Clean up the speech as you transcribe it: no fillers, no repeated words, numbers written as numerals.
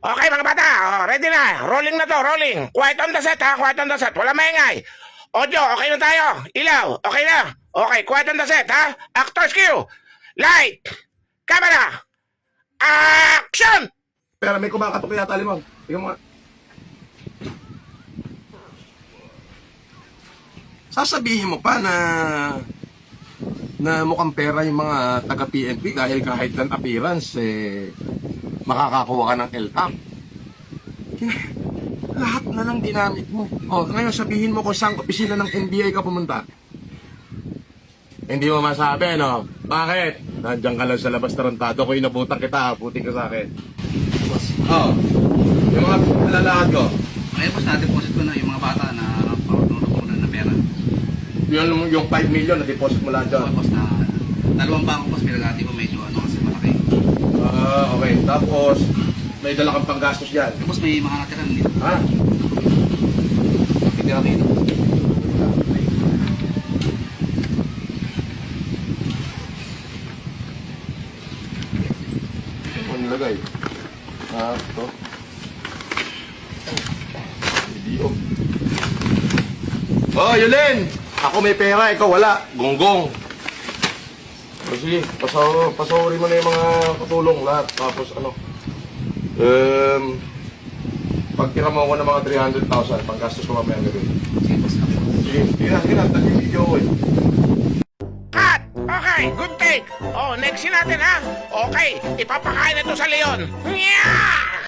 Okay mga bata, ready na. Rolling na to, rolling. Quiet on the set ha, quiet on the set. Wala maingay. Audio, okay na tayo. Ilaw, okay na. Okay, quiet on the set ha. Actors cue. Light. Camera. Action! Pero may kumakatok yata, Limang. Tingnan mo nga. Sasabihin mo pa na mukhang pera yung mga taga-PNP dahil kahit lang appearance, makakakuha ka ng LTAP. Lahat na lang dinamit mo. Ngayon sabihin mo kung saan opisina ng NBI ka pumunta. Hindi mo masabi, no? Bakit? Nandiyan ka lang sa labas tarantado ko, inabutan kita, abutin ka sa akin. Yung mga lalakad ko. Ngayon boss, na-deposit ko na yung mga bata na parutunan na pera. Yung 5 million na deposit mo lang dyan. Boss, na dalawang bangko boss, pinagati ko medyo kasi malaki. Okay. Tapos, may dala kang panggastos yan. Boss, may mga natiran dito. Ha? Hindi natin. Ano nilagay? Ito. Video. Yulin! Ako may pera, ikaw wala. Gonggong. Sige, pasawari mo na yung mga katulong lahat. Tapos pagtira mo ako ng mga 300,000, panggastos ko mamaya gabi. Sige boss, Sige na, tag-video ko eh. Cut! Okay, good take. Next scene natin ha. Okay, ipapakain ito sa leon. Yeah!